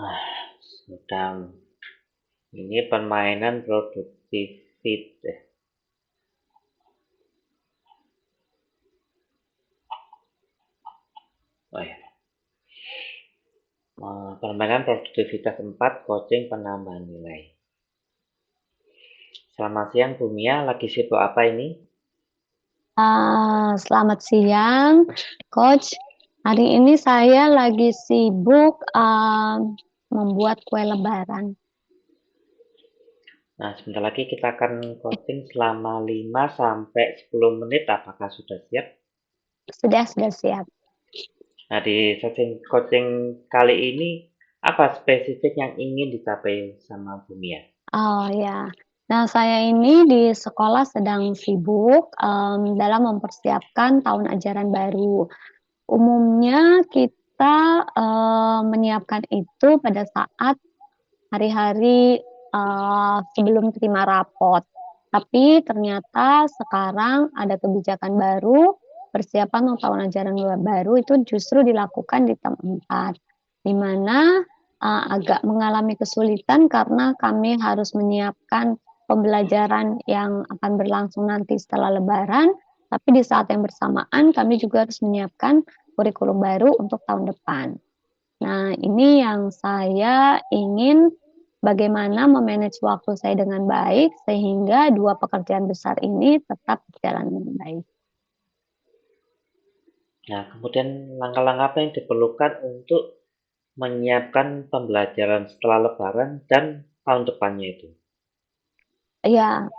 Ah, sedang ini permainan produktivitas. Oh ya, permainan produktivitas 4, coaching penambahan nilai. Selamat siang Bu Mia, lagi sibuk apa ini? Selamat siang, Coach. Hari ini saya lagi sibuk, membuat kue lebaran. Nah, sebentar lagi kita akan coaching selama 5 sampai 10 menit. Apakah sudah siap? Sudah siap. Nah, di session coaching kali ini, apa spesifik yang ingin dicapai sama Bu Mia? Oh, ya. Nah, saya ini di sekolah sedang sibuk, dalam mempersiapkan tahun ajaran baru. Umumnya kita, menyiapkan itu pada saat hari-hari, sebelum terima rapot. Tapi ternyata sekarang ada kebijakan baru, persiapan untuk tahun ajaran baru itu justru dilakukan di tempat, di mana, agak mengalami kesulitan karena kami harus menyiapkan pembelajaran yang akan berlangsung nanti setelah lebaran, tapi di saat yang bersamaan kami juga harus menyiapkan kurikulum baru untuk tahun depan. Nah, ini yang saya ingin bagaimana me-manage waktu saya dengan baik, sehingga 2 pekerjaan besar ini tetap berjalan dengan baik. Nah, kemudian langkah-langkah apa yang diperlukan untuk menyiapkan pembelajaran setelah Lebaran dan tahun depannya itu? Ya,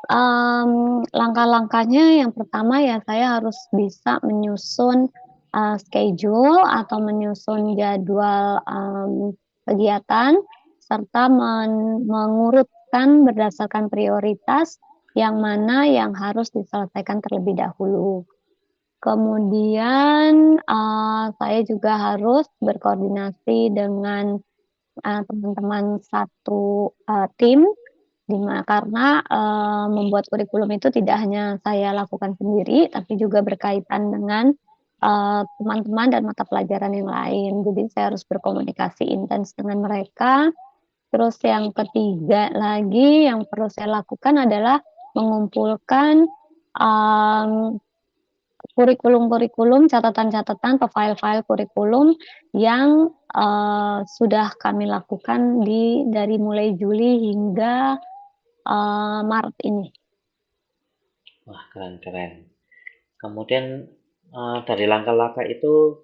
langkah-langkahnya yang pertama ya saya harus bisa menyusun, schedule atau menyusun jadwal, kegiatan serta mengurutkan berdasarkan prioritas yang mana yang harus diselesaikan terlebih dahulu. Kemudian, saya juga harus berkoordinasi dengan, teman-teman satu, tim karena, membuat kurikulum itu tidak hanya saya lakukan sendiri, tapi juga berkaitan dengan, teman-teman dan mata pelajaran yang lain. Jadi saya harus berkomunikasi intens dengan mereka. Terus yang ketiga lagi yang perlu saya lakukan adalah mengumpulkan, mmm, kurikulum-kurikulum, catatan-catatan atau file-file kurikulum yang, sudah kami lakukan dari mulai Juli hingga Maret ini. Wah, keren-keren. Kemudian dari langkah-langkah itu,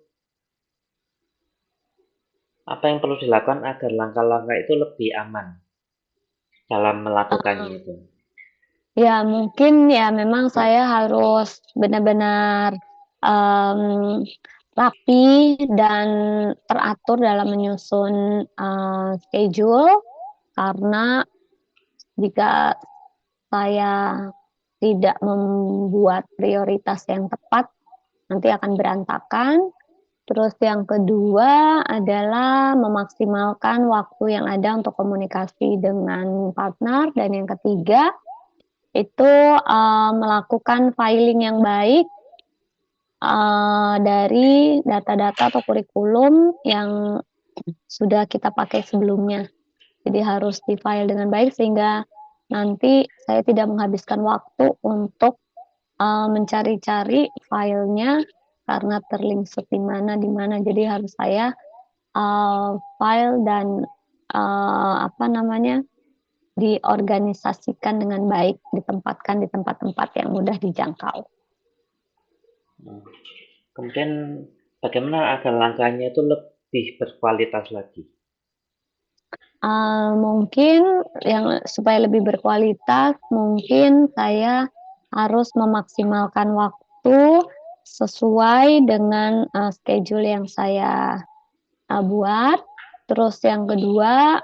apa yang perlu dilakukan agar langkah-langkah itu lebih aman dalam melakukannya Eee, itu? ya mungkin ya memang saya harus benar-benar, mmm, rapi dan teratur dalam menyusun, schedule karena jika saya tidak membuat prioritas yang tepat, nanti akan berantakan. Terus yang kedua adalah memaksimalkan waktu yang ada untuk komunikasi dengan partner, dan yang ketiga itu, melakukan filing yang baik, dari data-data atau kurikulum yang sudah kita pakai sebelumnya. Jadi harus di-file dengan baik sehingga nanti saya tidak menghabiskan waktu untuk, mencari-cari filenya karena terlingsut di mana. Jadi harus saya, file dan, apa namanya, diorganisasikan dengan baik, ditempatkan di tempat-tempat yang mudah dijangkau. Hmm. Kemudian bagaimana agar langkahnya itu lebih berkualitas lagi? Mungkin yang supaya lebih berkualitas, mungkin saya harus memaksimalkan waktu sesuai dengan, schedule yang saya, buat. Terus yang kedua,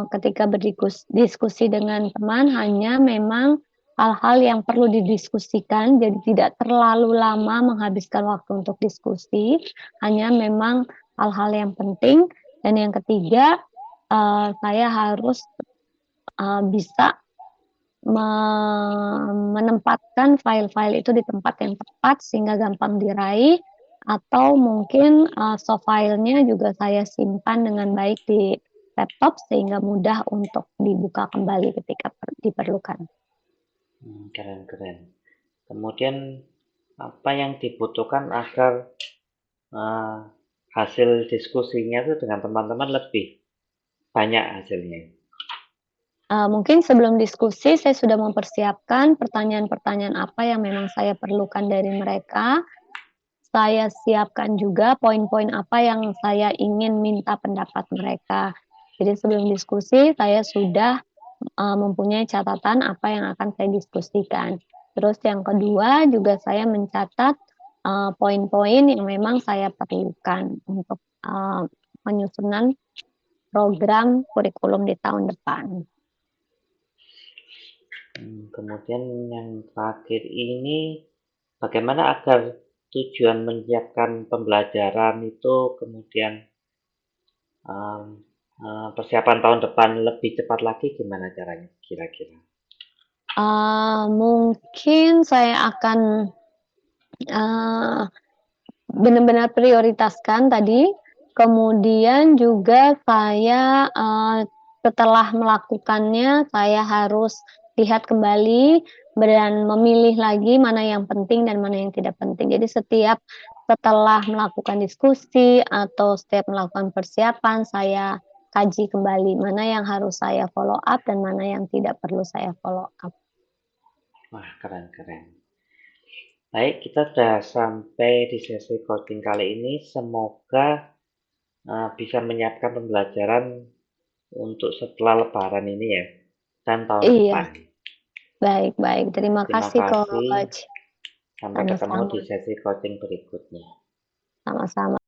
ketika diskusi dengan teman hanya memang hal-hal yang perlu didiskusikan, jadi tidak terlalu lama menghabiskan waktu untuk diskusi, hanya memang hal-hal yang penting. Dan yang ketiga, saya harus, bisa menempatkan file-file itu di tempat yang tepat sehingga gampang diraih, atau mungkin, soft file-nya juga saya simpan dengan baik di laptop sehingga mudah untuk dibuka kembali ketika diperlukan. Keren. Kemudian apa yang dibutuhkan agar hasil diskusinya itu dengan teman-teman lebih banyak hasilnya? Mungkin sebelum diskusi saya sudah mempersiapkan pertanyaan-pertanyaan apa yang memang saya perlukan dari mereka. Saya siapkan juga poin-poin apa yang saya ingin minta pendapat mereka. Jadi sebelum diskusi saya sudah, mempunyai catatan apa yang akan saya diskusikan. Terus yang kedua juga saya mencatat, poin-poin yang memang saya perlukan untuk, penyusunan program kurikulum di tahun depan. Kemudian yang terakhir ini, bagaimana agar tujuan menyiapkan pembelajaran itu kemudian persiapan tahun depan lebih cepat lagi, gimana caranya kira-kira? Mungkin saya akan, eee, benar-benar prioritaskan tadi, kemudian juga saya, setelah melakukannya saya harus lihat kembali dan memilih lagi mana yang penting dan mana yang tidak penting. Jadi setelah melakukan diskusi atau setiap melakukan persiapan, saya kaji kembali mana yang harus saya follow up dan mana yang tidak perlu saya follow up. Wah, keren. Baik, kita sudah sampai di sesi coaching kali ini. Semoga bisa menyiapkan pembelajaran untuk setelah Lebaran ini ya, dan tahun Iya, depan. baik. Terima Terima kasih, kasih. Coach. Sampai ketemu Sama-sama di sesi coaching berikutnya. sama-sama.